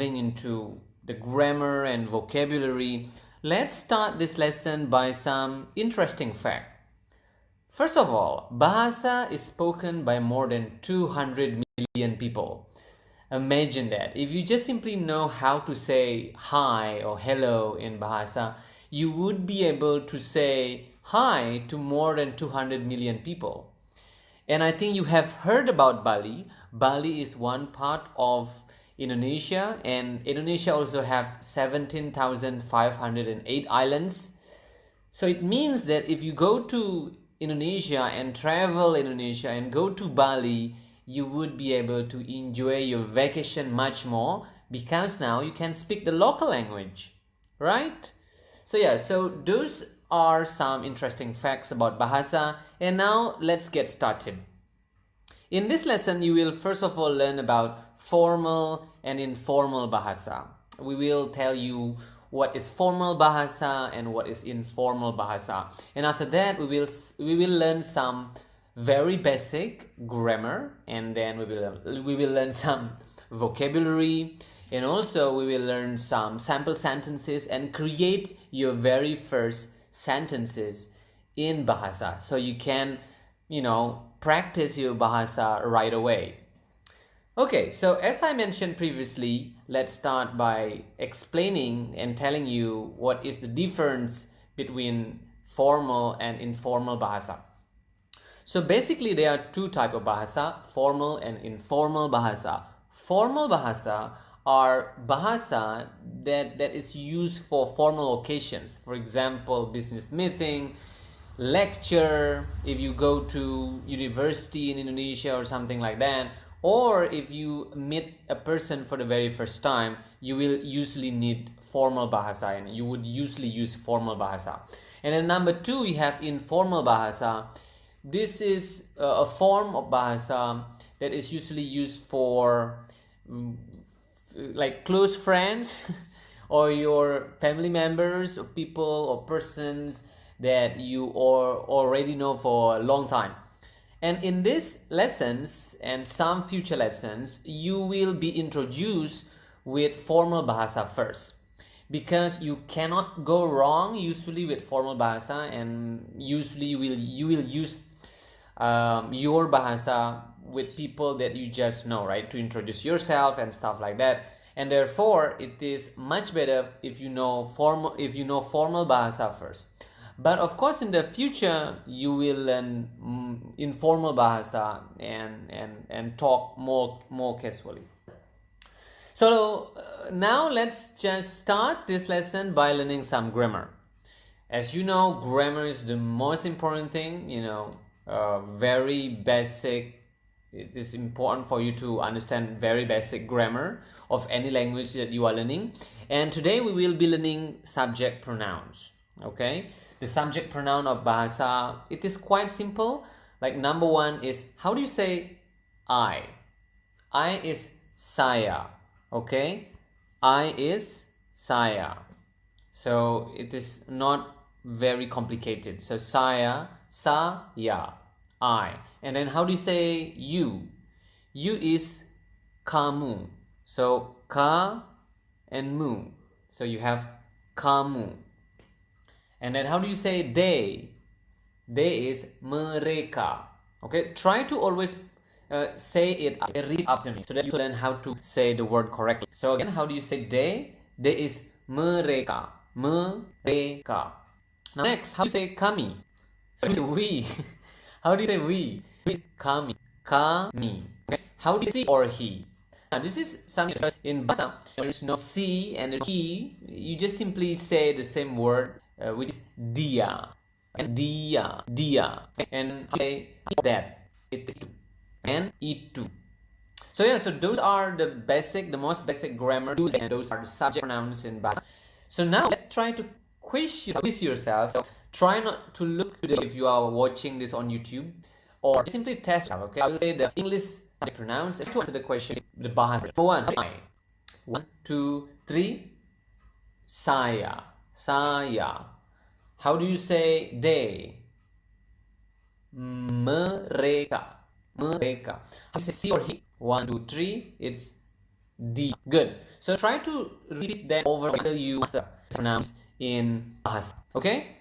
delving into the grammar and vocabulary, let's start this lesson by some interesting fact. First of all, Bahasa is spoken by more than 200 million people. Imagine that. If you just simply know how to say hi or hello in Bahasa, you would be able to say hi to more than 200 million people. And I think you have heard about Bali. Bali is one part of Indonesia, and Indonesia also have 17,508 islands. So it means that if you go to Indonesia and travel Indonesia and go to Bali, you would be able to enjoy your vacation much more because now you can speak the local language, right? So yeah, so those are some interesting facts about Bahasa, and now let's get started. In this lesson, you will first of all learn about formal and informal Bahasa. We will tell you what is formal Bahasa and what is informal Bahasa. And after that, we will learn some very basic grammar, and then we will learn some vocabulary, and also we will learn some sample sentences and create your very first sentences in Bahasa, so you can practice your Bahasa right away. Okay, so as I mentioned previously, let's start by explaining and telling you what is the difference between formal and informal Bahasa. So basically there are two types of Bahasa, formal and informal Bahasa. Formal Bahasa are Bahasa that is used for formal occasions. For example, business meeting, lecture, if you go to university in Indonesia or something like that, or if you meet a person for the very first time, you will usually need formal Bahasa, and you would usually use formal Bahasa. And then number two, we have informal Bahasa. This is a form of Bahasa that is usually used for like close friends or your family members or people or persons that you already know for a long time. And in these lessons and some future lessons, you will be introduced with formal Bahasa first, because you cannot go wrong usually with formal Bahasa, and usually you will use your Bahasa with people that you just know, right, to introduce yourself and stuff like that. And therefore it is much better if you know formal Bahasa first. But of course, in the future, you will learn informal Bahasa and talk more casually. So now let's just start this lesson by learning some grammar. As you know, grammar is the most important thing, very basic. It is important for you to understand very basic grammar of any language that you are learning. And today we will be learning subject pronouns. Okay, the subject pronoun of Bahasa, it is quite simple. Like number one is, how do you say I? I is saya. Okay, I is saya. So it is not very complicated. So saya, I. And then how do you say you? You is kamu. So ka and mu. So you have kamu. And then how do you say they? They is mereka. Okay, try to always say it, read after me, so that you learn how to say the word correctly. So again, how do you say they? They is mereka. Mereka. Now next, how do you say kami? So we. How do you say we? We is kami. Kami. Okay. How do you say or he? Now this is something in Bahasa, there is no C and he. You just simply say the same word, which is dia. And dia. And say that. It is and itu. So yeah, so those are the most basic grammar, and those are the subject pronouns in Bahasa. So now let's try to quiz yourself. So try not to look if you are watching this on YouTube, or simply test. Okay, I will say the English subject pronouns and to answer the question, the Bahasa. Number one, I. 1, 2, 3. Saya. How do you say they? Mereka. How do you say she or he? 1, 2, 3. It's D. Good. So try to repeat that over until you master pronounce in Bahasa. Okay?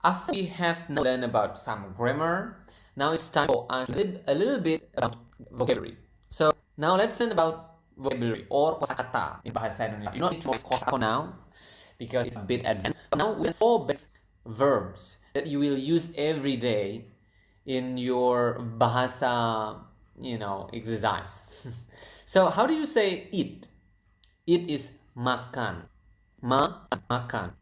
After we have now learned about some grammar, now it's time for us to learn a little bit about vocabulary. So now let's learn about vocabulary or kosakata in Bahasa Indonesia. You don't need to know kosakata now because it's a bit advanced. Now we have 4 basic verbs that you will use every day in your Bahasa, exercise. So how do you say eat? Eat is makan. Makan.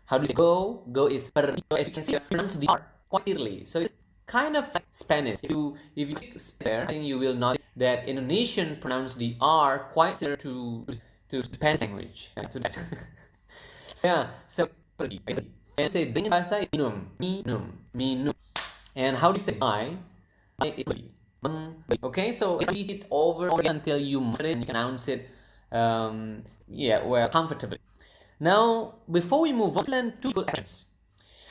How do you say go? Go is pergi. So as you can see, I pronounce the R quite clearly. So it's kind of like Spanish. If you speak there, I think you will notice that Indonesian pronounce the R quite similar to Spanish language. To that. So pergi. And say dengan bahasa is minum. And how do you say I? I is beli. Okay, so repeat it over until you master it and you can pronounce it comfortably. Now, before we move on, let's learn 2 full actions.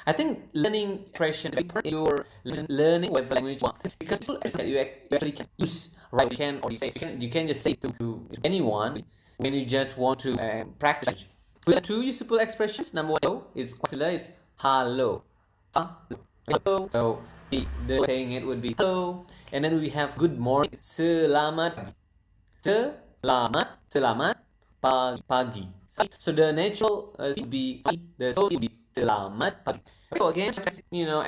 I think learning expression is important. You're learning whatever language you want, because full actions that you actually can use, right? You can just say it to anyone when you just want to practice. We have 2 useful expressions. Number 1 is hello. Hello. So the saying it would be hello, and then we have good morning. Selamat pagi. So the natural would be the so would be selamat pagi. So again, as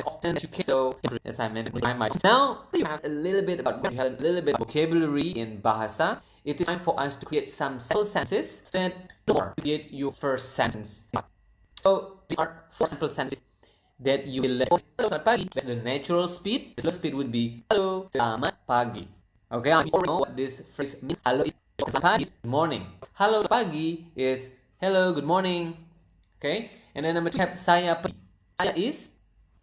often as you can. So as I mentioned, now you have a little bit about vocabulary in Bahasa. It is time for us to create some sample sentences that create your first sentence. So these are 4 sample sentences that you will learn. Selamat pagi. That's the natural speed. The slow speed would be hello, selamat pagi. Okay, I already know what this phrase means. Hello is selamat pagi is good morning. Hello pagi is hello, good morning. Okay, and then number 2 have saya pergi. Saya is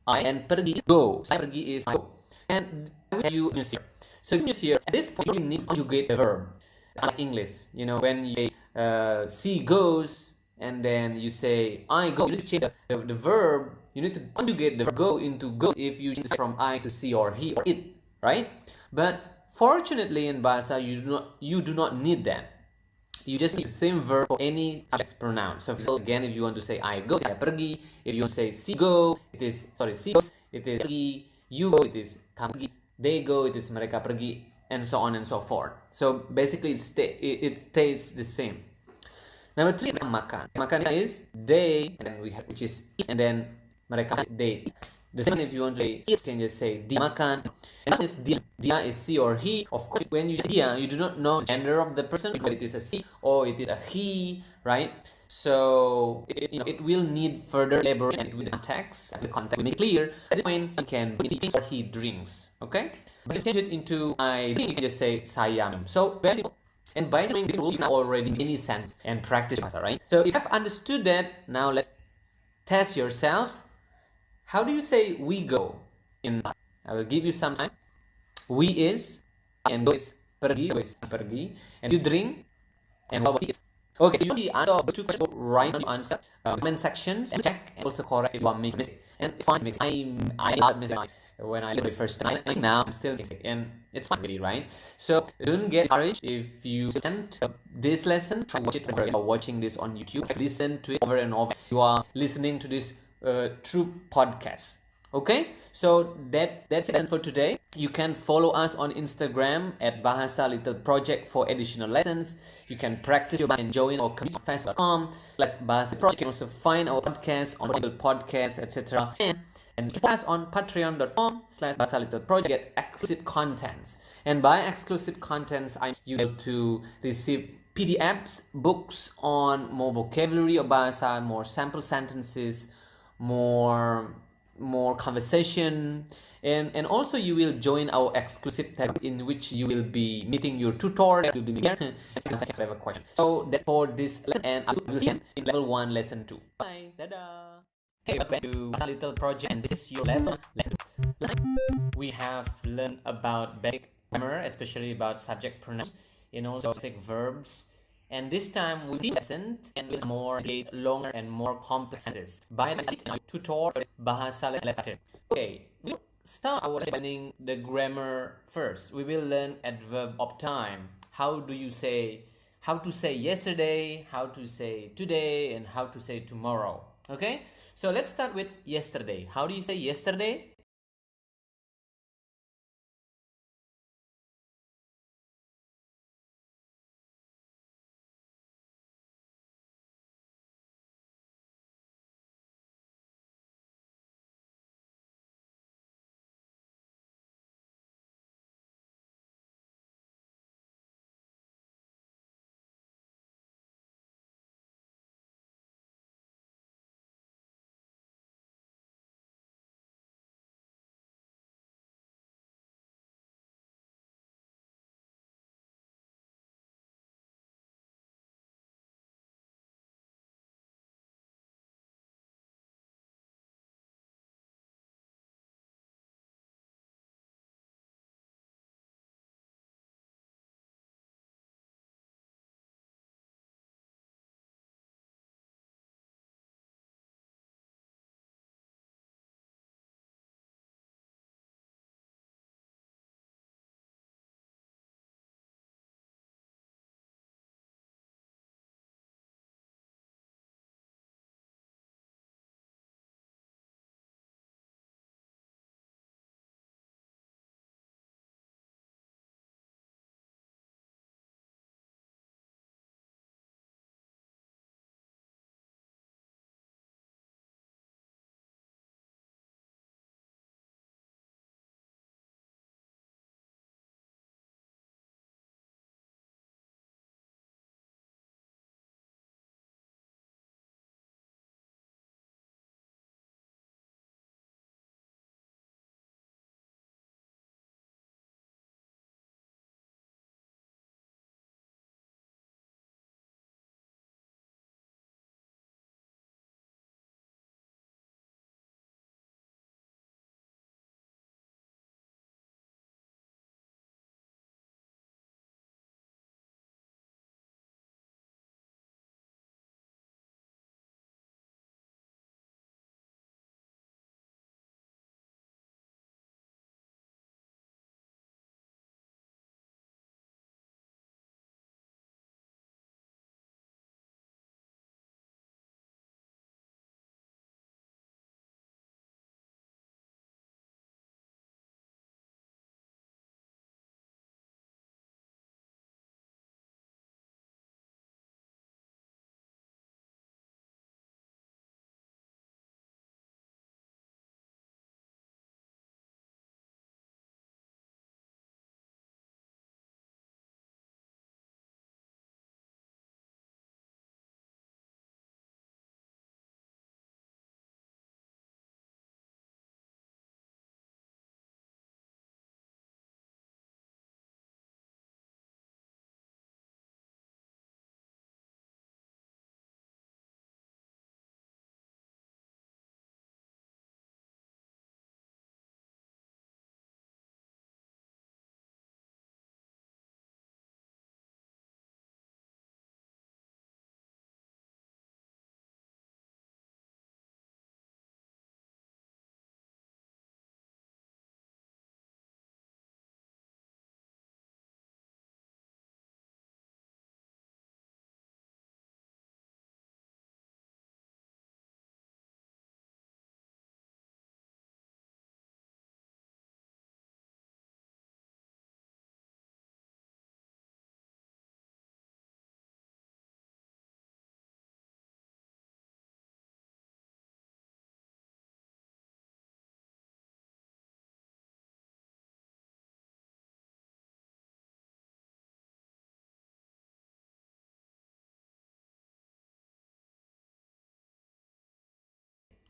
I and pergi is go. Saya pergi is go. And you use here. So use here at this point you need to conjugate the verb. Like English, when you say she goes and then you say I go, you need to change the verb. You need to conjugate the verb go into go if you change from I to she or he or it, right? But fortunately in Bahasa you do not need that. You just need the same verb for any subject pronoun. So again, if you want to say I go, saya pergi. If you want to say she goes, she goes, it is pergi. You go, it is kamu pergi. They go, it is mereka pergi, and so on and so forth. So basically it stays the same. Number 3 is makan. Makan is they, and then we have which is eat, and then mereka is they. The same if you want to say eat, you can just say dia makan. And this dia. Dia is she or he. Of course, when you say dia, you do not know the gender of the person, but it is a she or it is a he, right? So it will need further elaboration with the context. The context will make clear. At this point, you can he or he drinks. Okay, but if you change it into I drink, you can just say saya minum. So very simple. And by doing this rule, you know already many sense and practice, right? So if you have understood that, now let's test yourself. How do you say we go? I will give you some time. We is and go is pergi, and you drink and what is. Okay, so you know the answer of the 2 questions. Right now, you answer comment sections and check and also correct if you are making mistake. And it's fine because I had mistake when I learned the first time. I think now I'm still mistake, and it's fine really, right? So don't get discouraged if you send this lesson. Try watch it over. You are watching this on YouTube. Listen to it over and over. You are listening to this true podcast. Okay, so that's it for today. You can follow us on Instagram at Bahasa Little Project for additional lessons. You can practice your Bahasa and join our community.com. Bahasa Project. You can also find our podcast on Google Podcasts, etc. And follow us on patreon.com/Bahasa Little Project. Get exclusive contents. And by exclusive contents, I'm able to receive PDFs, books on more vocabulary of Bahasa, more sample sentences, more conversation, and also you will join our exclusive tab in which you will be meeting your tutor that will be here and have a question. So that's for this lesson, and I will see you in level 1 lesson 2. Bye. Dadah. Hey, welcome to a little project, and this is your level lesson 2. We have learned about basic grammar, especially about subject pronouns, and also basic verbs. And this time we'll lesson and with more longer and more complex sentences. By my tutor Bahasa Letter. Okay, we'll start our learning the grammar first. We will learn adverb of time. How do you say how to say yesterday, how to say today, and how to say tomorrow. Okay, so let's start with yesterday. How do you say yesterday?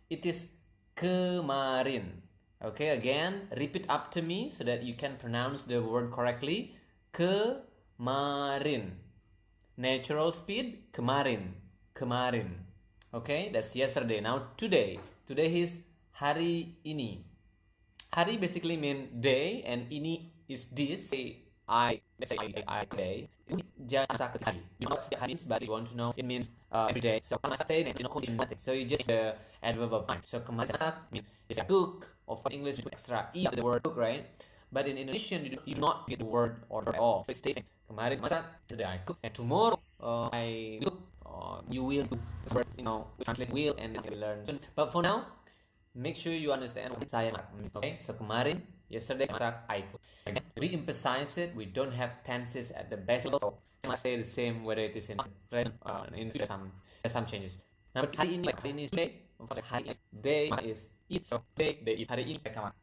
It is kemarin. Okay, again, repeat after me so that you can pronounce the word correctly. Kemarin. Natural speed, kemarin. Kemarin. Okay, that's yesterday. Now today. Today is hari ini. Hari basically mean day and ini is this. I today. Just hari. You know what hari is, but you want to know it means every day. So kemarin say you know nothing. So you just the adverb of time. So kemarin means it's a cook, or for English extra e the word cook, right? But in Indonesian, you do not get the word order at all. So it stays kemarin masak, today I cook, and tomorrow I will cook. You will do. We translate will and then we learn. But for now, make sure you understand what saya masak. Okay, so kemarin, yesterday masak, I cook. Again, re-emphasize it. We don't have tenses at the basic level. So I must say the same whether it is in present in future. There's some changes. Number two, hari ini is today. Hari is day is eat. So they eat. Hari ini mereka makan.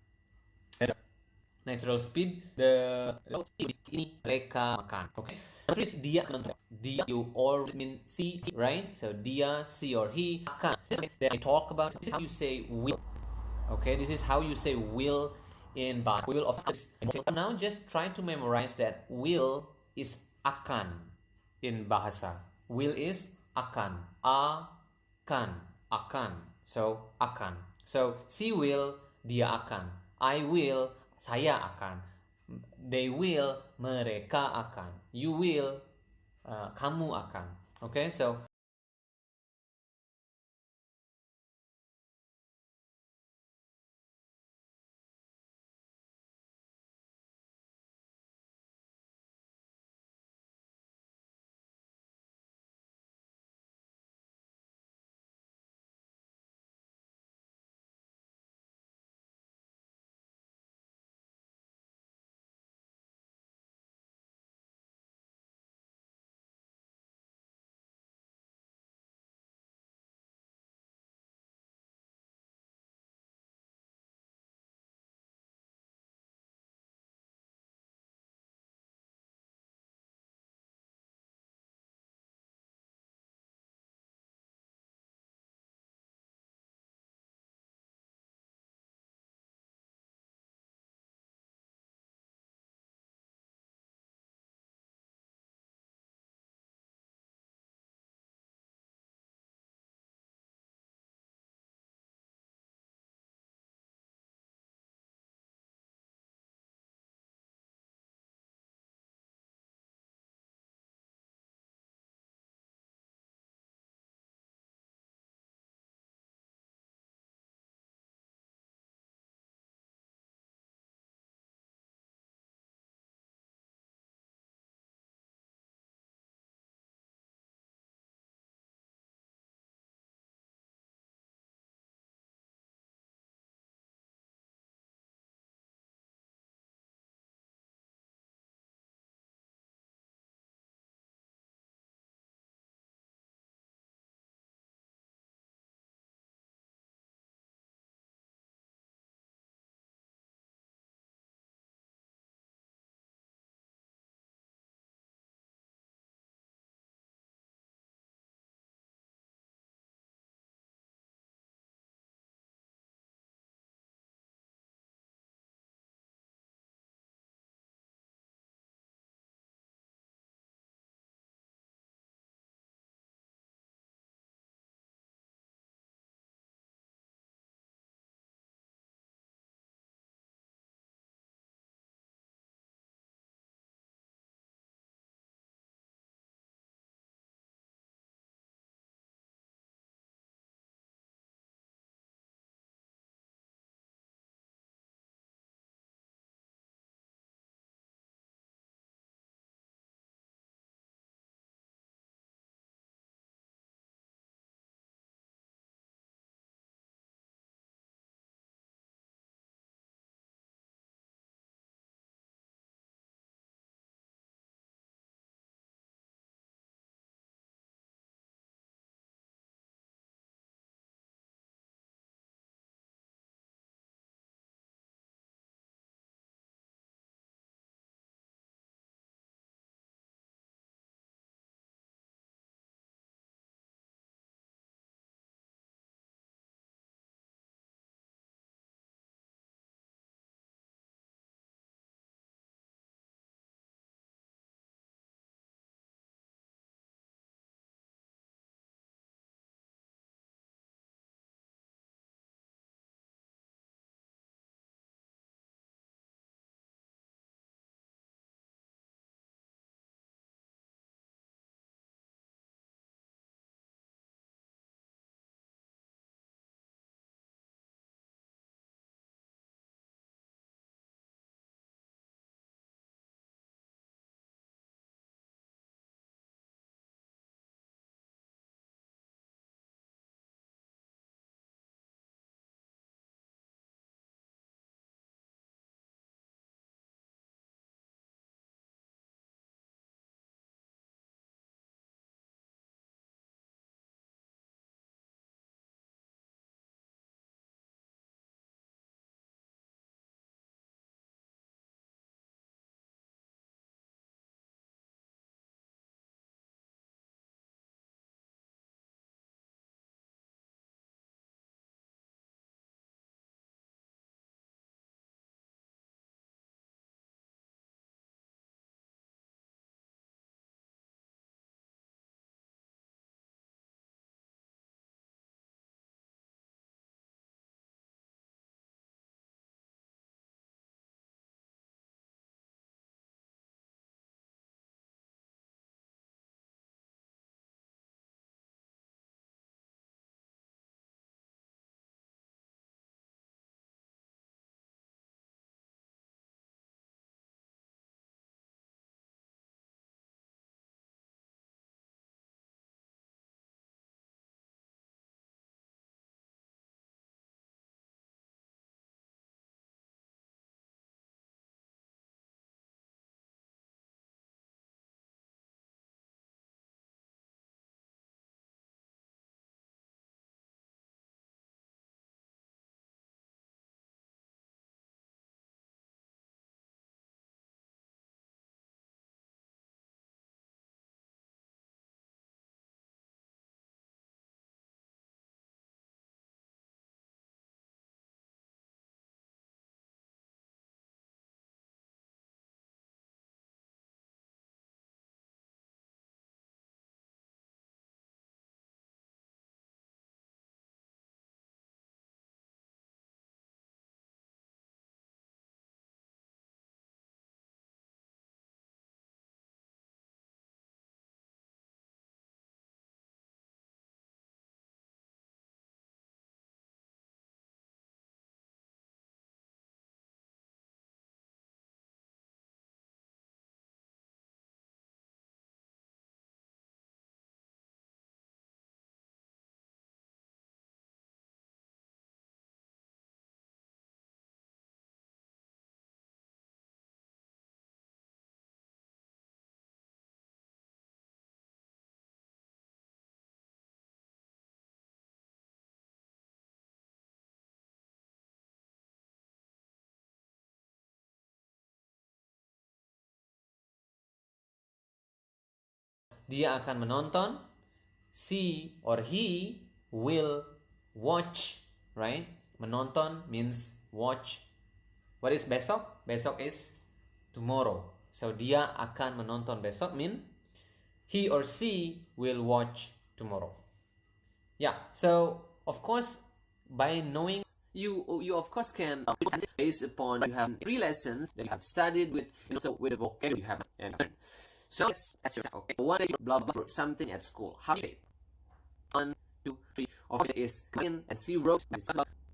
Natural speed, the low speed ini mereka makan. Okay. Number three is dia menonton. Dia, you always mean see, right? So dia, see or he, akan. That I talk about. This is how you say will. Okay, this is how you say will in Bahasa. Will of course. Now just try to memorize that will is akan in Bahasa. Will is akan. Akan. So akan. So she will, dia akan. I will, saya akan. They will, mereka akan. You will, kamu akan. Okay, so Dia akan menonton. She or he will watch, right? Menonton means watch. What is besok? Besok is tomorrow. So dia akan menonton besok mean he or she will watch tomorrow. Yeah, so of course by knowing you of course can based upon you have 3 lessons that you have studied with, and also with the vocabulary you have and learned. So let's ask yourself, okay, one says blah blah wrote something at school. How do you say it? 1, 2, 3. Of course it is clean and she wrote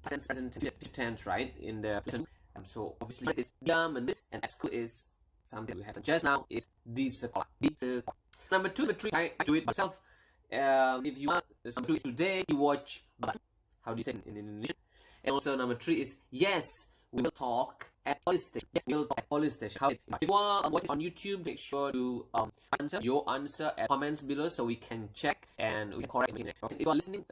present tense, right? In the lesson. So obviously it is dia menulis, and at school is something we had just now is di sekolah. Number 2, I do it myself. If you want, number 2 is today you watch, but how do you say it in Indonesian? And also number 3 is yes, we will talk at police station. Yes, we'll talk at police station. How? If you want to watch on YouTube, make sure to answer your answer at comments below so we can check and we can correct it. Okay. If you are listening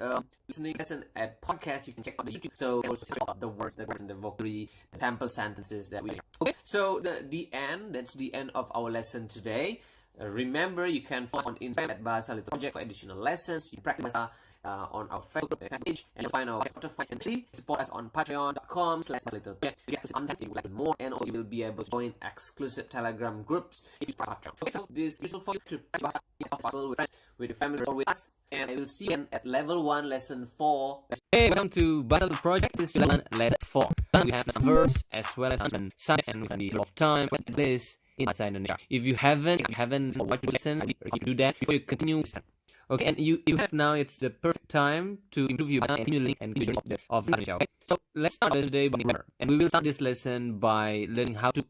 lesson at podcast, you can check out the YouTube. So also check out the words and the vocabulary, the sample sentences that we learn. Okay. So the end. That's the end of our lesson today. Remember, you can follow us on Instagram at Bahasa Little Project for additional lessons. You practice Bahasa on our Facebook page, and you'll find our Spotify and support us on patreon.com/little project. You get content if you like more, and also you will be able to join exclusive Telegram groups if you subscribe. Okay, so this is useful for you to practice Bahasa as possible with friends, with your family, or with us. And I will see you at level 1, lesson 4. Hey, welcome to Bahasa Little Project. This is lesson 4. We have some verbs as well as some signs, and we can be a lot of time at this in Bahasa Indonesia. If you haven't watched the lesson, you do that before you continue. Okay, and you have now, it's the perfect time to improve your Bahasa and continue learning and continue your journey of Indonesia. Okay, so let's start today by grammar, and we will start this lesson by learning how to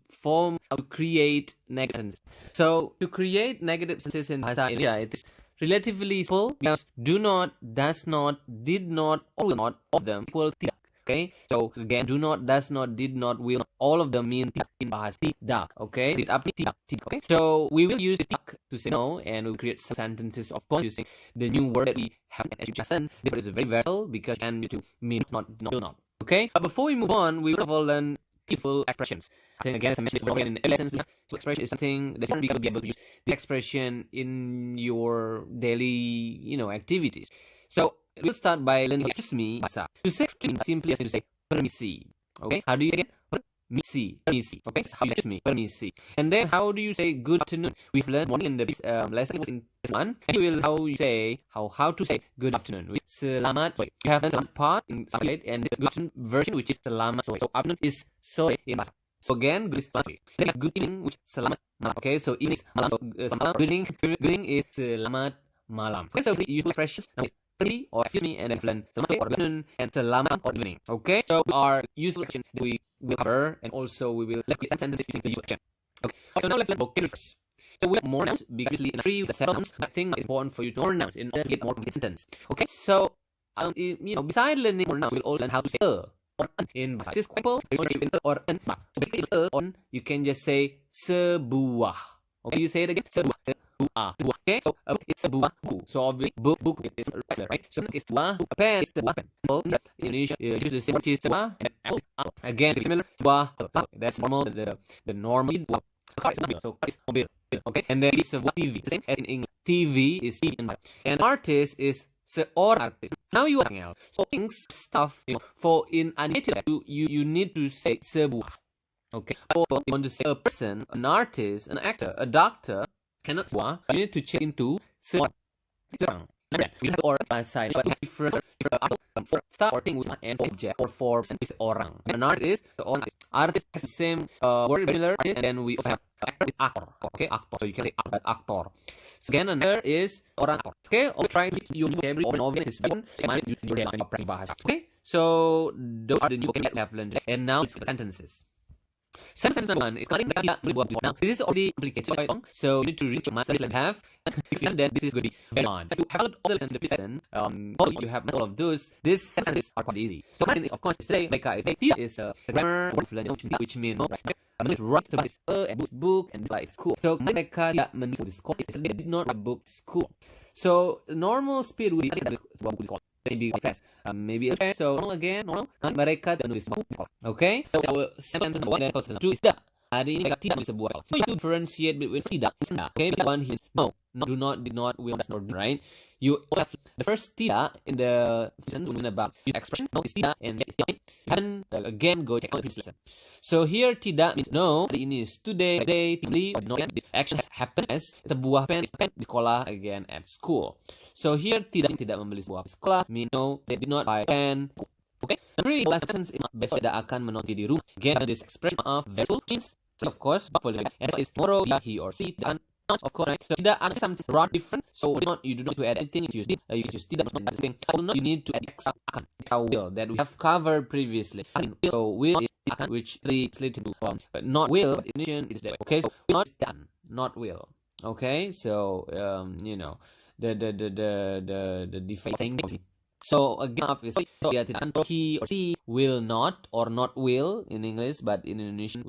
create negative sentences. So to create negative sentences in Bahasa Indonesia, it is relatively simple because do not, does not, did not, all not, all of them equal tidak. Okay, so again, do not, does not, did not, will not, all of them mean tidak in bahasa tidak. Okay, tidak. Okay, so we will use tidak to say no, and we'll create some sentences, of course, using the new word that we have as education. This word is very versatile because it can mean not, will not. Okay, but before we move on, we will learn full expressions. I think again, as I mentioned in lessons, so expression is something that you will be able to use the expression in your daily, activities. So we'll start by learning excuse me, Bahasa. To say excuse me, simply as to say permisi. Okay, how do you say it? Permisi. Okay, so how do you excuse me? Permisi. And then how do you say good afternoon? We've learned morning in the lesson, it was in lesson 1. And you will how to say good afternoon with selamat sore. You have learned selamat part in selamat, and this good afternoon version which is selamat sore. So afternoon is sore in Bahasa. So again, good is selamat sore. Then you have good evening which is selamat malam. Okay, so evening is malam. So malam. Good evening is selamat malam. Okay, so the useful expressions now is or excuse me, and then learn selamat or good afternoon and selamat or evening. Okay, so our useful expression that we will cover, and also we will let sentences using the useful expression. Okay, so now let's learn vocabulary first. So we have more nouns because in a tree with several nouns. I think it's important for you to know more nouns in order to get more complete sentence. Okay, so besides learning more nouns, we'll also learn how to say or in bahasa. This is quite simple. Or so basically on you can just say sebuah. Okay, you say it again. Sebuah. Okay, so it's sebuah buku. So obviously book is right. So it's sebuah pen. It's sebuah pen. In Indonesia, use the same word is sebuah and apple. Again, similar. Sebuah. That's normal. The normal. So it's mobil. Okay, and then it's sebuah TV. Same as in English. TV is TV, and artist is seorang artist. Now you are else. So things, stuff. For in a native, you need to say sebuah. Okay, or you want to say a person, an artist, an actor, a doctor. Cannot sebuah, you need to change into seorang. We have or side, but different for stuff or thing with and object or for orang. An artist, the artist has the same word similar, and then we also have actor with actor. Okay, actor. So you can say actor. So again, another is orang actor. Okay, or try to use every over is one. Okay, so those are the new vocabulary we have learned, and now it's the sentences. Sentence number 1 is starting now. This is already complicated, quite long, so you need to reach your master level have. If you have that, this is going to be very hard. If you have all the lessons in the lesson, you have all of those. These sentences are quite easy. So one thing is, of course, today, is grammar, which means write about this book and like school. So mereka tidak menulis sekolah. They did not write book school. So normal speed would be sebuah buku sekolah. Maybe fast, maybe fast. So normal again, normal. Mereka tidak menulis buku sekolah. Okay. So our sentence number 1 is the Hari ini tidak menulis sebuah. So you have to differentiate between tidak and tidak. Okay, one is no, do not, did not, will, does not, right? You have the first tidak in the sentence about use expression. No is tidak and yes is tidak. You can again go check on the previous lesson. So here tidak means no. Hari ini is today, today, no. This action has happened as sebuah pen di sekolah again at school. So here tidak membeli sebuah sekolah. Mean no, they did not buy a pen. Okay, number 3, last sentence is besok tidak akan menonton di rumah. Again, this expression of very full means, so of course, and is tomorrow, he or she, tidak, of course, right? So tidak akan something rather different. So you do not to add anything. You use tidak something. You need to add extra akan. Will that we have covered previously. So will is akan, which translated to but not will, but Indonesian is that. Okay, so not done, not will. Okay, so you know the different. So again, obviously, he or she will not or not will in English, but in Indonesian,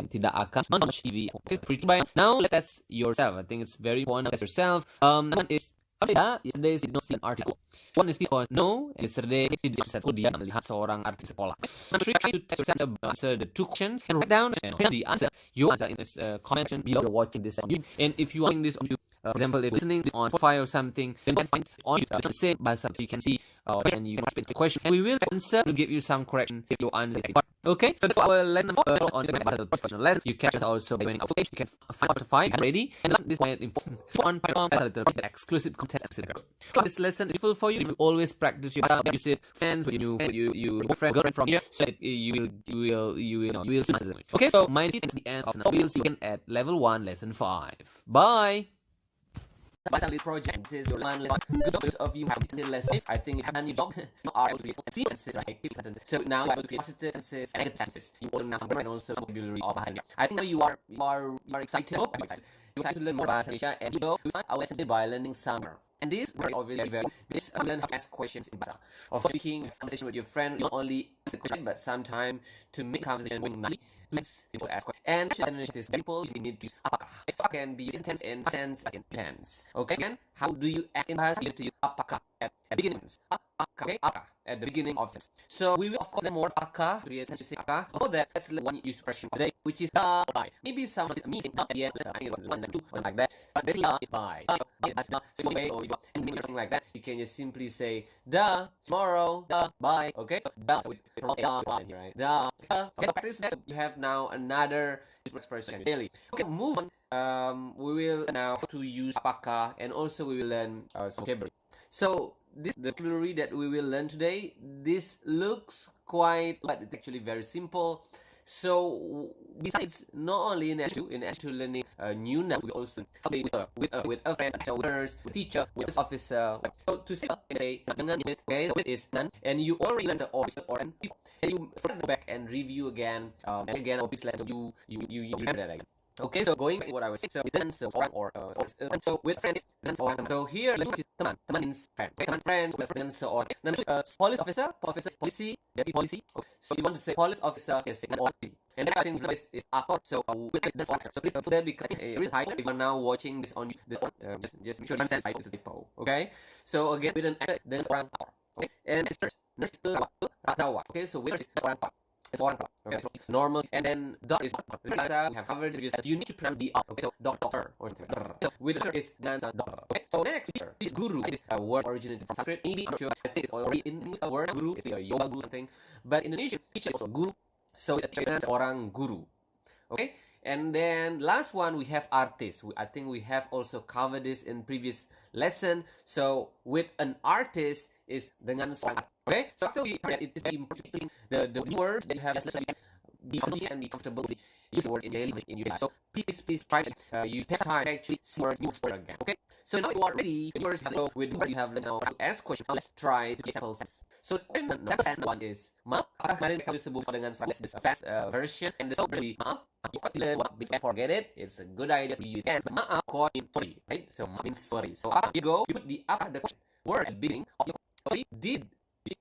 tidak akan watch TV. Okay, pretty by now. Let's test yourself. I think it's very important to test yourself. One is yesterday she did not see an article. One is because no, yesterday she did not dia melihat seorang artis sekolah. Number 3, try to test yourself answer the 2 questions and write down the answer. You answer in this comment below. You're watching this on YouTube, and if you are watching this on YouTube. For example, if listening on Spotify or something, then you can find on YouTube the same Bahasa, you can see and you can ask the question, and we will answer to give you some correction if you answer. Okay, so that's our lesson on Bahasa professional lesson. You can also by joining our page. You can find Spotify ready, and this one is important. On Python, a little bit exclusive content, etc. So this lesson is useful for you. You will always practice your use it friends with you girlfriend from here, so that you will answer them. Okay, so my is the end of the we'll see you again at level 1, lesson 5. Bye. Bahasa project. This is your one lesson. Good those of you have done less safe. I think you have done your job. You are able to create sentences, right? So now you are able to create positive sentences and negative sentences. You will now and also vocabulary of Bahasa. I think now you are excited. Hope you excited. You have to learn more Bahasa Indonesia, and you know you start our lesson by learning summer. And this very obviously this learn how to ask questions in Bahasa. Of speaking, conversation with your friend, not only answer question, but sometimes to make conversation going nicely, please people ask questions. And Indonesia is simple. You need to use apakah. It can be used in tense and tense like in tense. Okay, again, how do you ask in Bahasa? You need to use apakah at the beginning. Apakah, okay, apakah at the beginning of sentence. So we will of course learn more apakah. Create sentence apakah. Before that, let's learn one use expression today, which is by. Maybe some of this meaning not at the end. I think it was 1 and 2 like that. But basically is by. So way or something like that. You can just simply say da tomorrow, da bye. Okay, so da with da here, right? Da. Okay, so practice that. You have now another expression daily. Okay, move on. We will now to use apakah, and also we will learn some vocabulary. So this the vocabulary that we will learn today. This looks quite, but it's actually very simple. So besides not only in actual learning new nouns, we also with a friend, with teacher, with officer. So to say dengan with, okay, with is none, and you already learned the or and people, and you go back and review again, and again, or you remember that again. Okay, so going back to what I was saying, so with so orang or so with friends, dan seorang. So here the teman means friend. Okay, teman friends with friends so on. Number 2, police officer, policy, deputy policy. Okay. So you want to say police officer is or and then I think this is actor. So with that's actor. So please do that because it is high. If you are now watching this on the just make sure you understand it's a typo. Okay. So again with an actor, then orang actor. Okay, and nurse rawat. Okay, so with is orang rawat. It's orang rawat. Okay, normal, and then dot is we have covered this. You need to pronounce the up. Okay, so doctor or something. So with her is dancer doctor. Okay, so next teacher is guru. This a word originated from Sanskrit. Maybe I'm not sure. I think it's already in English. A word guru is a yoga guru something, but in Indonesian teacher is also guru. So it's orang guru. Okay. And then last one we have artist. I think we have also covered this in previous lesson. So with an artist is dengan seorang. Okay, so after we heard that it is very important the words that you have lesson be confident and be comfortable with use the word in daily English in your life. So please try to use past time actually see words use word again. Okay, so now you are ready. Yours have with what you have now to ask question. Now let's try to get examples. So question number one is maaf. Apakah kemarin mereka disebut dengan fast version and so really maaf. Of course, learn what before forget it. It's a good idea to use it. But maaf means sorry, right? So maaf means sorry. So apa you go, you put the apa the question word at the beginning of your sorry did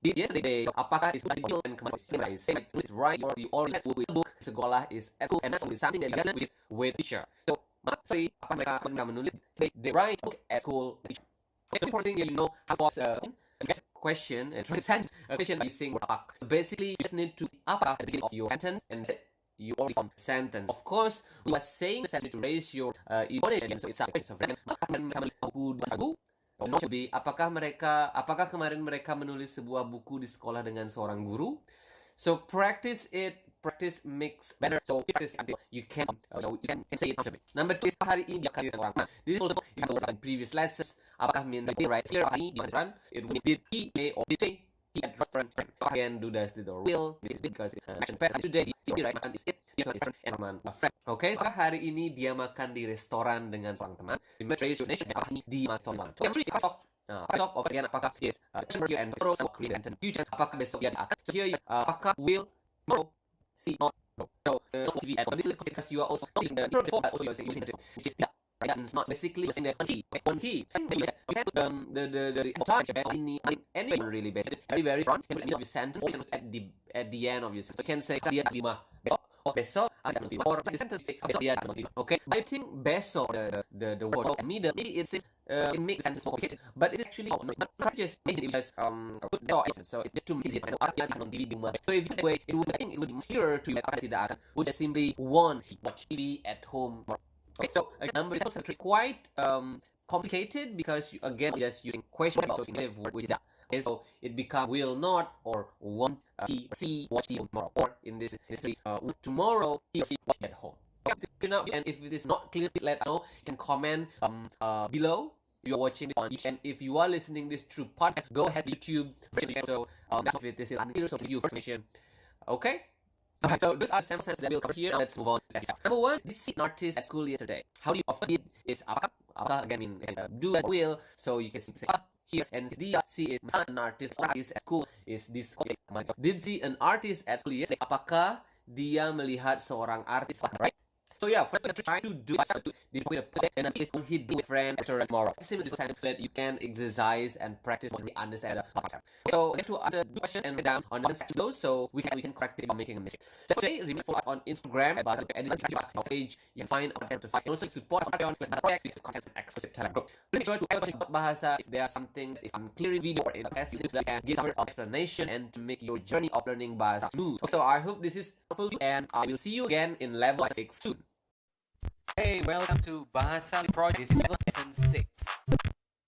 yesterday. So, apakah is good and kemarin say it's right or you already at school with book sekolah is at school and that's something that you guys which is with teacher. So maaf sorry apa mereka menulis they write book at school with teacher. Okay, so important thing you know how to ask question and try to send a question using word apakah. So basically you just need to apakah at the beginning of your sentence and you already form a sentence. Of course, we were saying the sentence to raise your Indonesian, so it's a question of buku. Not to be, apakah kemarin mereka menulis sebuah buku di sekolah dengan seorang guru? So practice it. Practice makes better. So practice until you can say it comfortably. Number 2 is hari ini dia akan orang. This is also you have in previous lessons. Apakah means right here hari ini dia it will did he may or did he had restaurant friend. Again, do does did or will. This is because it mentioned past today. He right makan is it. Yes, friend and man a friend. Okay, so hari ini dia makan di restoran dengan seorang teman. Remember your nation apakah ini di restoran. So yang besok of again apakah is tomorrow and tomorrow so create and future apakah besok dia akan. So here is apakah will tomorrow see not go. So not TV and this is because you are also using the before but also using it which is right. It's not basically using the one key. You have the time anyone really basic very front can be sentence or at the end of your sentence. So you can say dia 5 besok besok akan nanti or the sentence say besok dia akan nanti. Okay, I think besok the word middle maybe it makes sentence more complicated, but it is actually not just making it just put the essence. So it's too easy. So if you way it would I think it would be clearer to you akan tidak akan would just simply want watch TV at home. Okay, so number is quite complicated because you, again just using question about negative word which is that. Okay, so it becomes will not or won't he see watch TV tomorrow, or in this history tomorrow he or she watch at home. Okay, and if it is not clear, please let us know. You can comment below. You're watching this on YouTube, and if you are listening this through podcast, go ahead YouTube. So that's what it is unclear. So you first information. Okay. Alright, so those are some sentences that we'll cover here. Now let's move on to that. Number 1, did see an artist at school yesterday? How do you often see it is apakah again mean do as will. So you can say here and dia see is an artist at school is this. So, did see an artist at school yesterday? Apakah dia melihat seorang artis? Right? So yeah, for trying to do and is on his friend tomorrow. Simply so that you can exercise and practice what we understand. So let's to answer the question and write down on the section below so we can correct it by making a mistake. So today, remember follow us on Instagram at Bahasa our page. You can find content to find and also support us on Patreon with content and exclusive Telegram group. Please enjoy to question about Bahasa. If there's something that is unclear in video or in the past, you can give some explanation and to make your journey of learning Bahasa smooth. So I hope this is helpful and I will see you again in level 6 soon. Hey, welcome to Bahasa Project. This is lesson 6.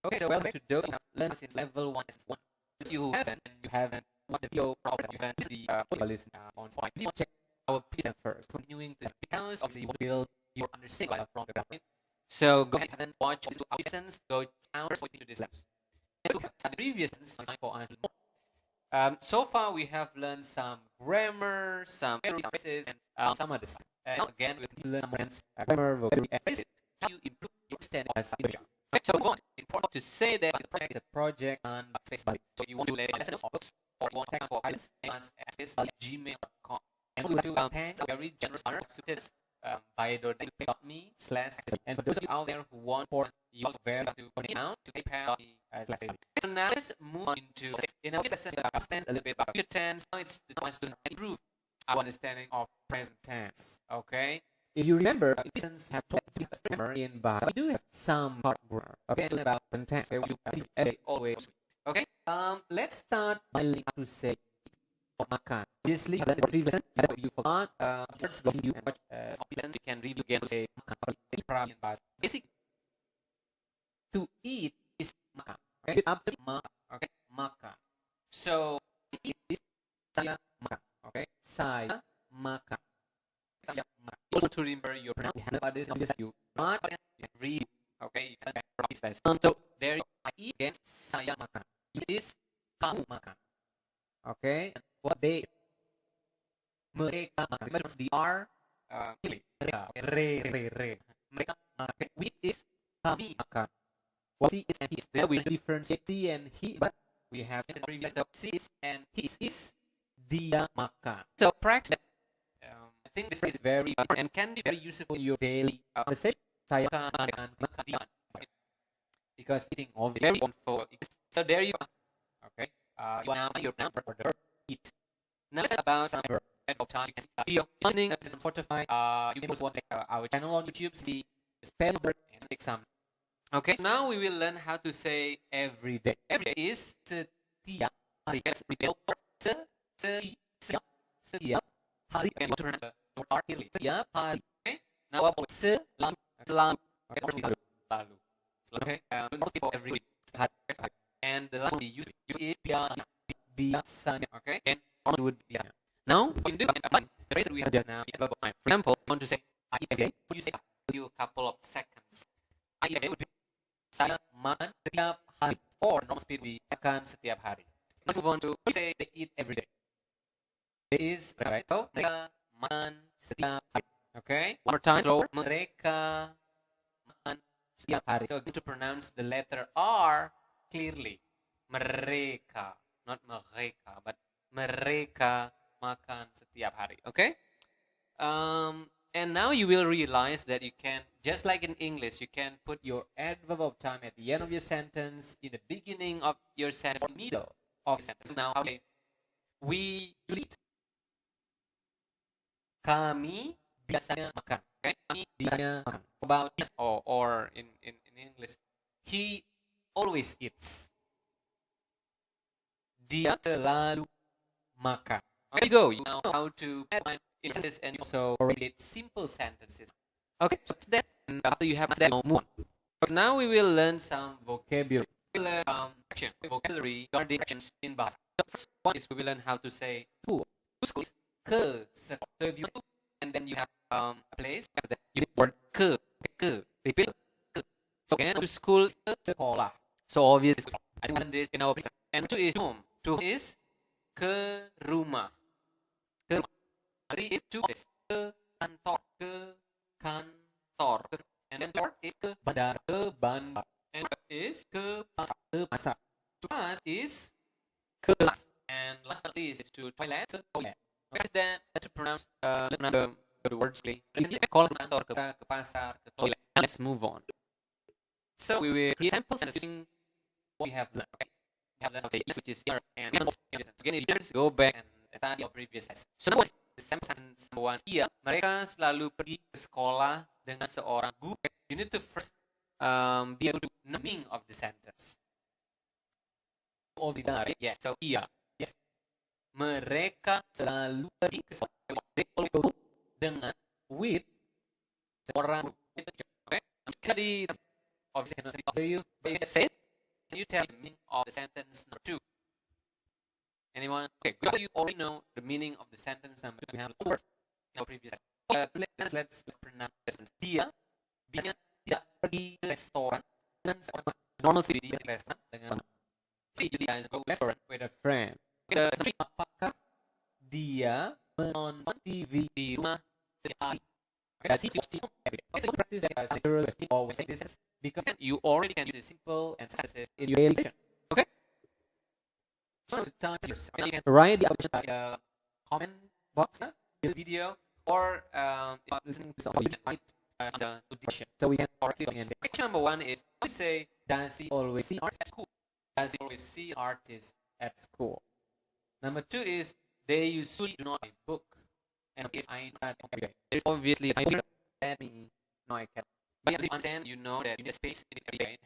Okay, so welcome to those who have learned since level 1. If you haven't watched the video problem, you can listen on Spotify. You check our preset first. Continuing this because obviously you want to build your understanding from the ground. So go ahead and watch these 2 lessons. Go down first into this lesson. And so the previous lessons for so far we have learned some grammar, some phrases, and some other stuff. And again, we will learn some grammar, vocabulary, and phrases. How you improve your understanding as a teacher. Okay, so it's important to say that the project is a project on space buddy. So you want to learn lessons or books or you want to for guidance and at gmail.com. And we will do thanks a very generous honor to this by donate.me/ and for those of you out there who want for you also very to donate now to PayPal. So now let's move on into in our lesson a little bit about future tense. Now it's the time to improve our understanding of present tense. Okay. If you remember, lessons have taught grammar in Bahasa. We do have some hard grammar. Okay, so about present tense. Always. Okay. Let's start by to say makan. Obviously, that is the previous lesson. If you forgot, first go you watch you can review again to say makan. Basic. To eat is makan. Okay, up to makan. Okay, makan. So eat is saya makan. Okay, saya makan. Saya makan. Also to remember your pronunciation. What is you not read. Okay, you can practice that. So there I eat again. Saya makan. It is kamu makan. Okay, and what they mereka makan. Remember the R. Mereka. Mereka makan. We is kami makan. What C is and he is. There we differentiate C and he, but we have in the previous C is and he is dia makan. So practice. I think this is very important and can be very useful in your daily conversation. Saya makan dia. Because eating is very important for it. So there you are. Okay. You are now your noun or the verb eat. Now it's about some verb. And for time you can see video listening to some Spotify. You can also watch our channel on YouTube. See the spell verb and make some. Okay, so now we will learn how to say every day. Every day is setiap hari. Setiap hari. And what to remember are clearly. Setiap hari. Okay. Now apa? Selalu. Selalu. Okay. Selalu. Selalu. Okay. Most people every week. Sehari. And the last one we use is biasanya. Biasanya. Okay. And normally would be biasanya. Now, what you do the phrase that we have just now, for example, I want to say, I eat every day. Would you say after you a couple of seconds? I eat every day would be, saya makan setiap hari. Or normal speed, we makan setiap hari. Let's move on to, say they eat every day. There is, right? So, mereka makan setiap hari. Okay? One more time, slower. Mereka makan setiap hari. So, going to pronounce the letter R clearly. Mereka. Not mereka, but mereka makan setiap hari. Okay? And now you will realize that you can, just like in English, you can put your adverb of time at the end of your sentence, in the beginning of your sentence, or middle of the sentence. Now, okay, we eat. Kami biasanya makan. Okay? Kami biasanya makan. About this, or in English, he always eats. Dia selalu makan. Okay, go. You know how to add time in sentences and also relate simple sentences. Okay, so that after you have that, move on. So now we will learn some vocabulary. We will learn action, vocabulary regarding actions in Bahasa. The first one is we will learn how to say to school is ke sekolah. So if you to, and then you have a place, then you need word ke. Repeat ke. So again, to school is sekolah. So obviously, I think this in our place. And to is home. To is ke rumah. Ke rumah. Hari is to place. Ke kantor. Ke kantor. And then to is ke bandar. Ke bandar. And is ke pasar. Ke pasar. To class is ke kelas. And last but not least is to toilet. Ke toilet. Okay, then let's pronounce the words clearly. You can call kantor, ke pasar, ke toilet. Let's move on. So we will create sample sentences using what we have learned. Okay? We have learned, which is here, and again, you just go back and study your previous lesson. So now, the sample sentence number one. Iya, mereka selalu pergi ke sekolah dengan seorang guru. You need to first be able to know the meaning of the sentence. Oh, tidak. Yes. So iya. Yes. Mereka selalu pergi ke sekolah dengan with seorang guru. Okay. Jadi, obviously, cannot say you, but you can say it. Can you tell the meaning of the sentence number two? Anyone? Okay, good. You already know the meaning of the sentence number two. We have words in our previous. Let's pronounce this. Dia biasanya tidak pergi ke restoran dengan seorang. Normal sih dia ke restoran dengan. See, you guys go restaurant with a friend. Apakah dia menonton TV di rumah setiap hari? Does he watch TV every day? So practice that natural or when saying this because you already can use simple and sentences in your daily session. Okay? So it's time to use. You can write the solution in the comment box in the video or listening to something write the question. So we can correctly end. Question number one is we say, does he always see artists at school? Does he always see artists at school? Number two is they usually do not buy book. And is I know that every day. There's obviously I don't let me no I can't. But yeah, understand you know that you need space in every day.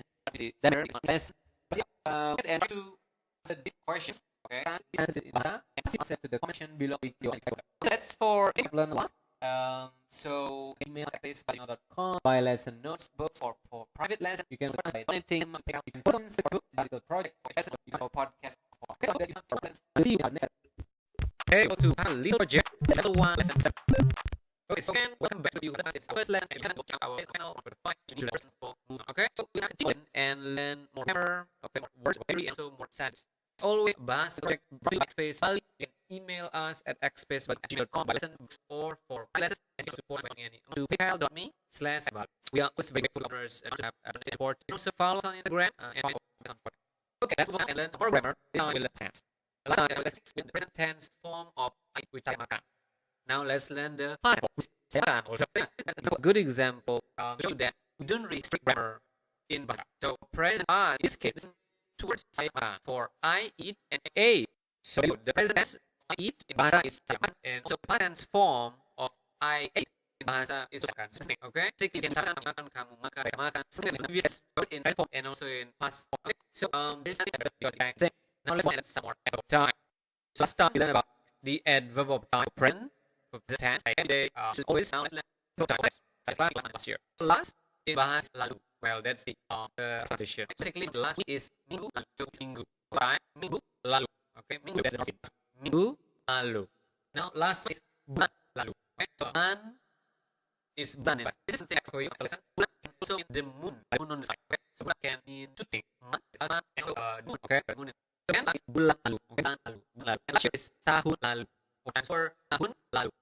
That is less. But yeah, and to answer these questions, okay? Answer in Bahasa and answer to the question below with your answer. That's for learn a lot. So email space@gmail.com, buy lesson notes, books, or for private lesson. You can by donating, you can fund the book, digital project, or lesson, you know, podcast. So that you have problems. See you next. Okay, go to little project, level 1, lesson 7. Okay, so again, welcome back to you. This is our first lesson, and you haven't watched our channel for the 5 lesson 4. Okay, so we have to listen and learn more grammar, okay, more words, vocabulary, and also more sense. As always, Bahasa project, Xspace, Bali. You can email us at xspace@gmail.com by lesson books or for lessons, and you can support us to paypal.me/Bali. We are always very grateful owners and have support. You can also follow us on Instagram and okay, let's move on and learn more grammar. Now we'll learn tense. Last time, let's explain the present tense form of which I makan. Now let's learn the past tense. Also, that's a good example to show that we don't really strict grammar in Bahasa. So present in this case, two words saya makan for I eat and ate. So the present tense I eat in Bahasa is saya makan, and also the past tense form of I ate in Bahasa is makan. Okay, so you can makan, kamu makan, saya makan. Something in previous in present form and also in past. Okay, so there's something that you can say. Now let's learn some more adverb of time. So last time we learned about the adverb of time present, for the tense, every day, always now, let's go to last year. So last is bahas lalu. Well, that's the transition. Basically, the last week is minggu lalu. So it's minggu. Right? Minggu lalu. Okay, minggu, that's the last week. Minggu lalu. Now, last one is bulan lalu. Okay, so bulan is bulan. This is the text for you. Bulan can also mean the moon. Moon on the side. Okay, so bulan can mean two things. Month and moon. Okay, moon. So then is bulan lalu. Okay, bulan lalu. Bulan lalu. And last year is tahun lalu. Okay, for tahun lalu.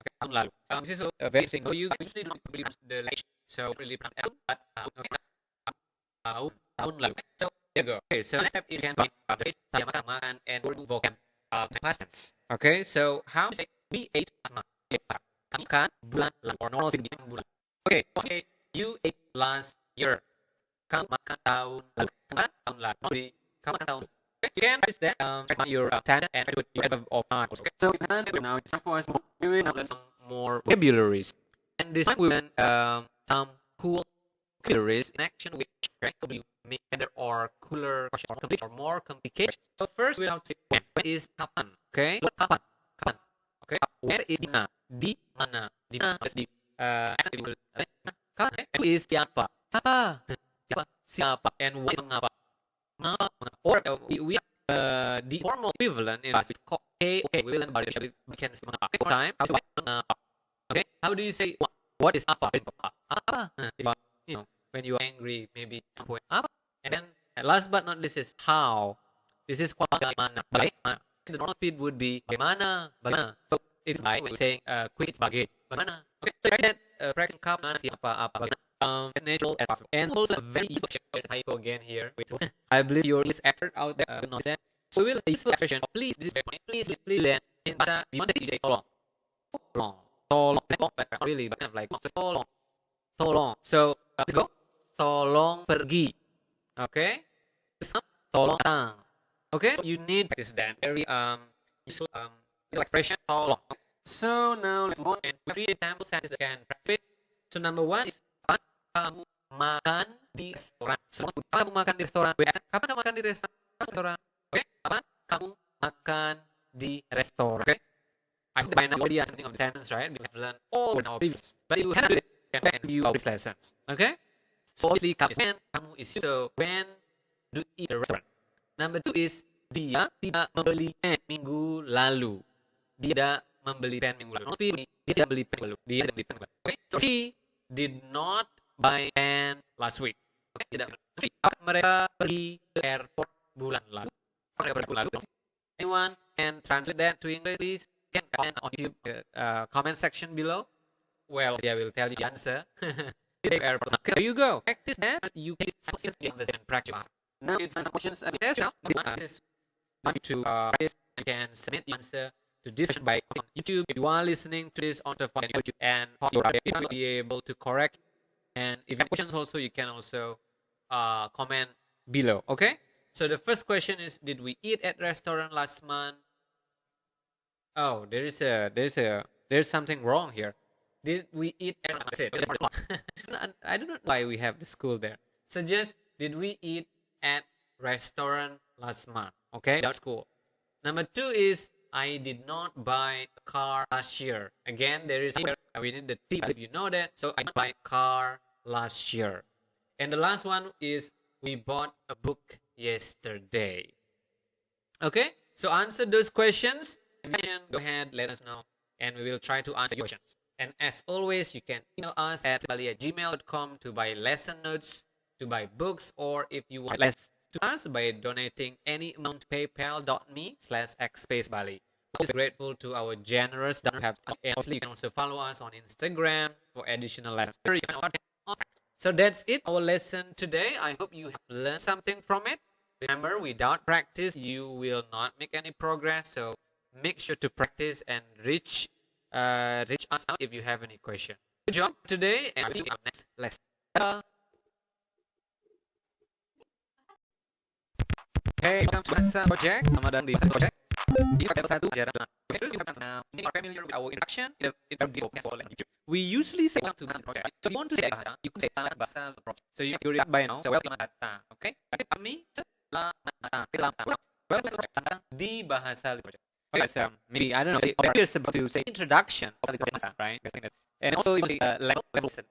Okay, tahun lalu. This is very interesting. You usually don't really pronounce the language, so really pronounce it, but okay, tahun lalu. So there you go. Okay, so next step is you can find the phrase saya makan and vocab past tense. Okay, so how to say we ate last month? Kami makan bulan lalu, or normal speaking bulan. Okay, okay, you ate last year. Kamu makan tahun lalu. Kamu makan tahun lalu. Kamu makan tahun lalu. Okay, you can practice that check on your tab and do it your verb of not. Okay, so now it's time for us. We will learn some more vocabularies, and this time we learn some cool vocabularies in action which will make better or cooler questions or complete or more complicated. So first we have to say when. When is kapan? Okay, kapan? Kapan? Okay, where is dimana? Di mana? Di mana? Di kapan? Who is siapa? Siapa? Siapa? Siapa? And what is mengapa? Or we the formal equivalent in Bahasa called okay, we will learn about it. We can say mengapa. Next time, how to mengapa. Okay, how do you say what is apa? Apa? You know, when you are angry, maybe at some point apa. And then last but not least is how. This is bagaimana. Bagaimana. The normal speed would be bagaimana. Bagaimana. So it's by when we're saying quick, it's bagaimana. Okay, so that practice kapan siapa apa bagaimana. As natural as possible. And also very useful typo again here. Wait, I believe your list expert out there will know that. So we will use the expression. Please, this is very important. Please learn in bahasa. We want to say tolong. But not really, but kind of like tolong. So let's go. Tolong pergi. Okay. Tolong datang. Okay. So you need practice that very useful expression tolong. So now let's move on and read example sentences that can practice it. So number one is kamu makan di restoran. Kamu makan di restoran. Kapan kamu makan di restoran? Okay. Kapan kamu makan di restoran? Okay. I hope by now you already have something of the sentence, right? We have learned all in our previous. But if you haven't, you can review our previous lessons. Okay. So obviously, kamu is so when do you eat at a restaurant? Number two is dia tidak membeli pen minggu lalu. Dia tidak membeli pen minggu lalu. Dia tidak beli pen minggu lalu. Dia tidak beli pen minggu lalu. Okay. So he did not buy pen last week. Okay, tidak. Mereka pergi ke airport bulan lalu. Anyone can translate that to English, please? Can comment on YouTube comment section below. Well, I will tell you the answer. There you go. Practice that. You can and practice. Now it's some questions. This is to practice. You can submit the answer to this by on YouTube. If you are listening to this on the phone YouTube and you will be able to correct. And if you have questions also, you can also comment below. Okay. So the first question is: did we eat at restaurant last month? Oh, there's something wrong here. Did we eat at I don't know why we have the school there. So just did we eat at restaurant last month? Okay, that's cool. Number two is I did not buy a car last year. Again, there is we need the T if you know that. So I did buy a car last year. And the last one is we bought a book yesterday. Okay, so answer those questions. Go ahead, let us know, and we will try to answer your questions. And as always, you can email us at bali@gmail.com to buy lesson notes, to buy books, or if you want less to us by donating any amount to paypal.me/xspacebali. We're grateful to our generous donors. And you can also follow us on Instagram for additional lessons. So that's it, our lesson today. I hope you have learned something from it. Remember, without practice, you will not make any progress. So make sure to practice and reach us out if you have any question. Good job today, and see you in our next lesson. Hey, welcome to Bahasa Project. Selamat datang di Bahasa Project. Ini pada satu ajaran. Ini familiar with our introduction. We usually say welcome to Bahasa Project. So if you want to say Bahasa, you can say Selamat Bahasa Project. So you can read it by now. So welcome datang. Okay? Kami selamat datang. Welcome di Bahasa Project. Okay, so maybe I don't know. Say, just about to say introduction of the Bahasa, right? And also you say level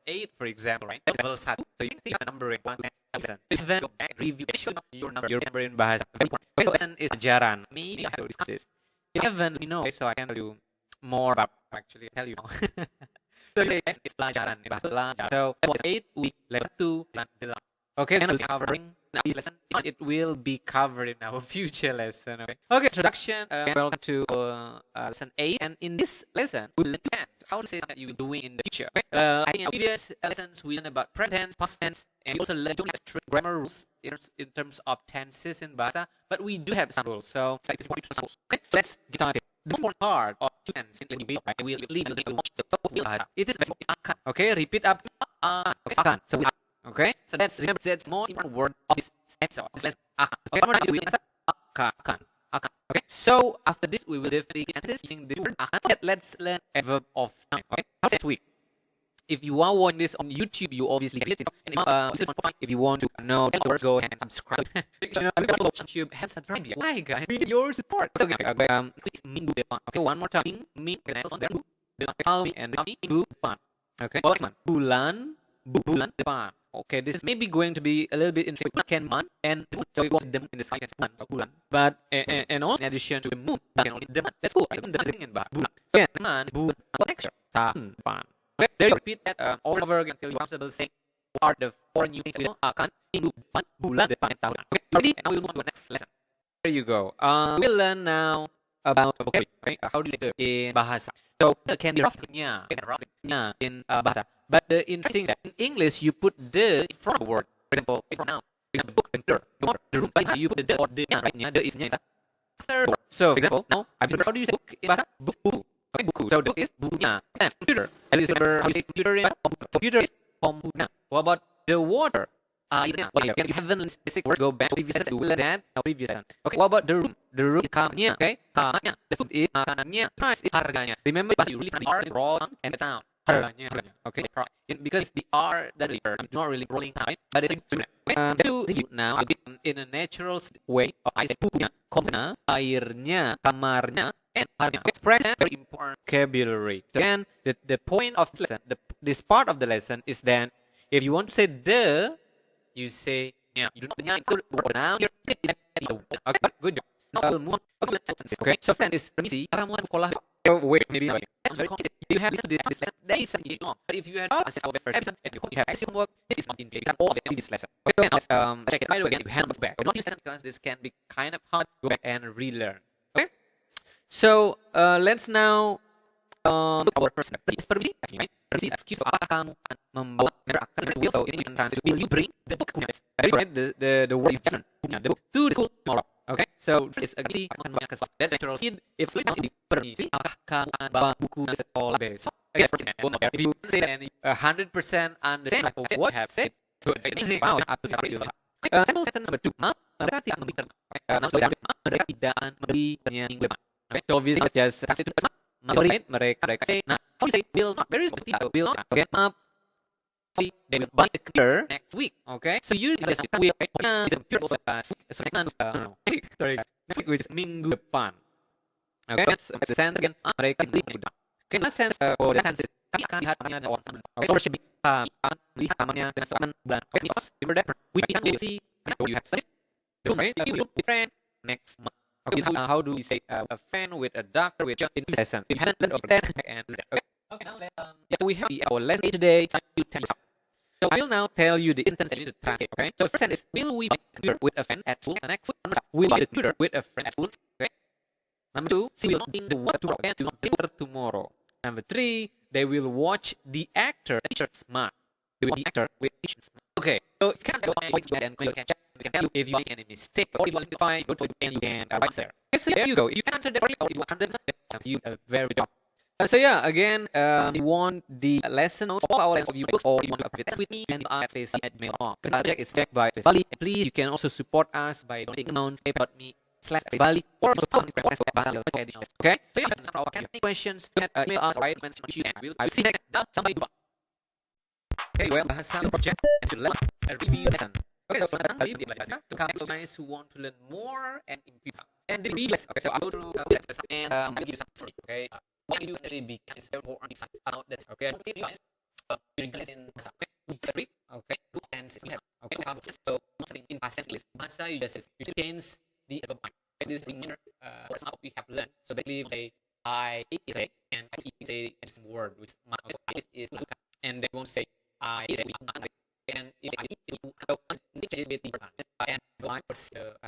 8, for example, right? Level 1. So you can think of numbering 1 to 10. Then go back and review. Make sure your number in Bahasa. Very important. Okay, so lesson is Ajaran. Maybe I have to discuss this. If you haven't, you know, so I can tell you more about. Actually, tell you now. So it's pelajaran. So level 8 week level 2 dan 8. Okay, then we'll be covering this lesson. It will be covered in our future lesson. Okay, introduction. Welcome to lesson 8. And in this lesson, we'll learn how to say something that you will be doing in the future. Okay? I think in previous lessons, we learned about present tense, past tense, and we also learned strict grammar rules in terms of tenses in Bahasa. But we do have some rules. So it's important to know. Okay, so let's get started. The most important part of tense in the I will leave a little watch. It is akan. Okay, repeat up. Okay, akan. So okay, so remember that's more important word of this episode. Let's akan. Okay, one more time. Akan. Okay, so after this we will definitely get this using the word akan. Let's learn a verb of time. Okay, next week. If you are watching this on YouTube, you obviously get it. And if you want to know the words, go ahead and subscribe. You know, YouTube have subscribed yet. Why, guys? We need your support. Okay, please minggu depan. Okay, one more time. Minggu depan. And minggu depan. Okay, bulan depan. Okay, this is maybe going to be a little bit in weekend month and moon. So it was the moon in the sky as bulan. But and also in addition to the moon, can only the month. That's cool. I don't think about bulan. Okay, bulan next year. Tahun depan. Okay, there you repeat that over and over again until you're comfortable saying what are the 4 new things we akan minggu depan, bulan depan, and tahun. Okay, ready? And now we'll move on to the next lesson. There you go. We'll learn now about vocabulary. Okay? How do you say the in Bahasa? So the can be roughly in Bahasa. But the interesting thing is that in English you put the in front of a word. For example, a pronoun. The book, the room. But you put the or the right? The is a third word. So for example, now how do you say book in Bahasa? Buku. Okay, buku. So the book is bukunya. Computer. At least remember how you say computer in computer is komputer. What about the water? Airnya. Well, you haven't learned basic words. Go back to previous lesson. Do that. Previous lesson. Okay. What about the room? The room is kamarnya. Okay. Kamarnya. The food is makanannya. Price is harganya. Remember, you really the R wrong and the sound. Harganya. Okay. Because the R that I'm not really rolling time, but it's to you now in a natural way. I say punya, komna, airnya, kamarnya, and harganya. Express very important vocabulary. So again, the point of the lesson, this part of the lesson is that if you want to say the, you say yeah. You do not put now. Okay, good job. Now we'll move on. Okay, so friend is permisi. Ramuan sekolah. Wait, maybe not. That's very complicated. You have listened to this lesson. That is something long. But if you had our first episode and you have extra homework, this is not in you can all of it in this lesson. Okay, now let's check it. By the way, again, you hand back. But not this lesson because this can be kind of hard to go back and relearn. Okay, so let's now look our person. Permisi, right? Permisi, excuse. So, apakah kamu membawa akan will? So ini translate. Will you bring the book? The word you learned, the book to the school tomorrow. Okay, so it's a gizi akan banyak keseluruhan. That's natural seed. If you don't permisi, apakah kamu akan bawa buku ke sekolah besok? Okay, if you say that 100% understand what you have said, so it's easy. Wow, sample sentence number 2. Mereka tidak memberi terma. Mereka tidak memberi minggu depan. Okay, so obviously just translate to mereka say, nah, how do you say will not? Very specific. Will not. Okay, see, they will buy the computer next week. Okay, so you will the computer also so next sorry, next week which is minggu depan. Okay, that's the sense again. Mereka beli minggu depan. Okay, last sense for the sense kami akan lihat kamarnya on. Okay, so should be kami akan lihat kamarnya dan selama bulan. Okay, remember that we can see you have studies. Right, you will be friend next month. Okay, how do we say a friend with a doctor with in this lesson? If you hadn't learned over that and do that. Okay, now let's so we have our lesson today. So I will now tell you the instance and you need to translate. Okay, so the first sentence is will we buy a computer with a friend at school? The next one, will we buy a computer with a friend at school? Okay. Number 2, she will not bring the water tomorrow. And she will not bring water tomorrow. Number 3, they will watch the actor Teacher Smart. They will watch the actor with Teacher Smart. Okay, so if you can't go and you can check. You can tell if you make any mistake or if you want to find go to it and you can write there. Okay, so there you go. You can answer that or if you want 100%, you a very good job. So yeah, again, you want the lesson notes of our lesson books or you want to update with me and you are at @mail.com. The project is backed by Bali. And please, you can also support us by donating amount pay.me/Bali or also okay? So yeah, for our any questions, email us or write mention issue and I will see you next time. Sampai jumpa. Okay, well, Bahasa project and to learn a review lesson. Okay, so datang di Belajar to come guys who want to learn more and improve. And the videos. Okay, so I'll go through this and I'm gonna give you some story. Okay, what you do is actually because it's very important about this. Okay, you guys, you guys in Bahasa. Okay, three. Okay, two tenses we have. Okay, we have so mostly in past tense. Bahasa you just you change the verb point. This is the minor what we have learned. So basically, we say I eat today, and I eat say this word which is and they won't say I eat and if I eat it will change with the verb and go on for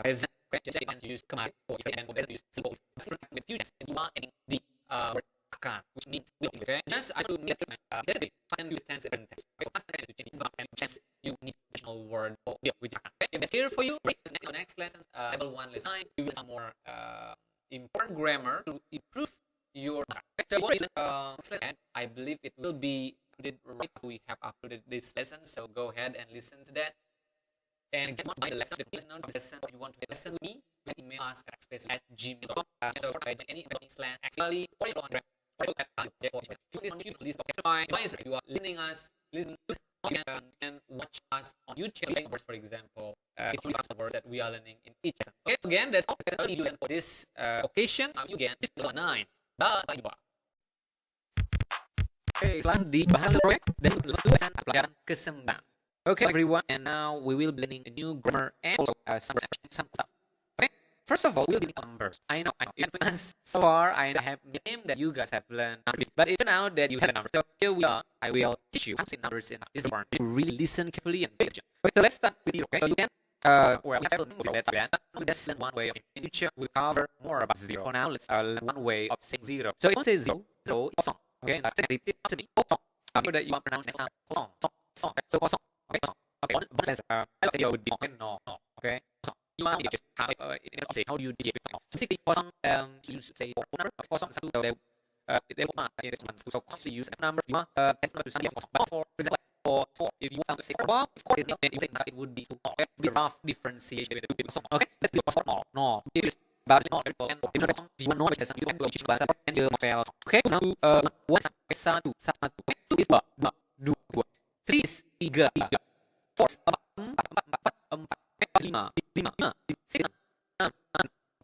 present question and use command or and use simple with few and you are adding the word akan which means will. Okay, just as to get that's it and you tense present tense so past tense to change and chance you need additional word or will which akan. If it's clear for you, right, next lessons level 1 lesson 9 you will some more important grammar to improve your so what is I believe it will be uploaded right after we have uploaded this lesson, so go ahead and listen to that and get more by the lesson. The lesson you want to listen with me, email us at space@gmail.com. So for any slash actually or you want please if you are listening us listen and watch us on YouTube for example if you use the word that we are learning in each lesson. Okay, so again that's all you learn for this occasion. Again, this is 9. Bye bye. Okay, selamat di bahasa proyek dan lesson pelajaran ke-9. Okay, everyone, and now we will be learning a new grammar and also some stuff. Okay, first of all, we'll be learning numbers. I know. So far, I have name that you guys have learned, but it turned out that you have a number. So here we are. I will teach you how to say numbers in this part. You really listen carefully and pay attention. Okay, so let's start with you. Okay, so you can. Well, let's start. That's one way of in future we cover more about zero. For now, let's learn one way of saying zero. So if you say zero, zero is song. Okay, let's repeat after me. Song. So that you want to pronounce next time. Song. Song. Okay, so song. Okay, song. Okay, one says zero would be no. Okay, song. You want to just say how do you digit song? Basically, song you say number. Song satu they want this one. So constantly use a number. You want to say but for example. Or if you want to say ball, then it would be okay, the rough differentiation between the song. Okay, let's do a small. No, it is about no and if you want knowledge you can go teach bahasa and your novel. Okay, now one sampai satu two is dua three is tiga four empat lima six enam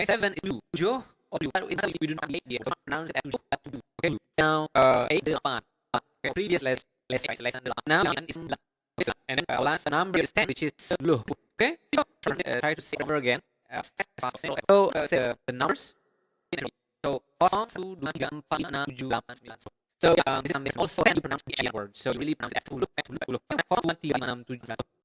seven is tujuh or we do not pronounce it as tujuh. Okay, now eight delapan. Okay, previous lesson now is and then last number is 10 which is 10. Okay, try to say over again so say the numbers so 0 1 2 3 4 5 6 7 8 9 10. So this is something also can you pronounce the word so you really pronounce it as 10 1 2 3 4 5 6 7 8 9 10.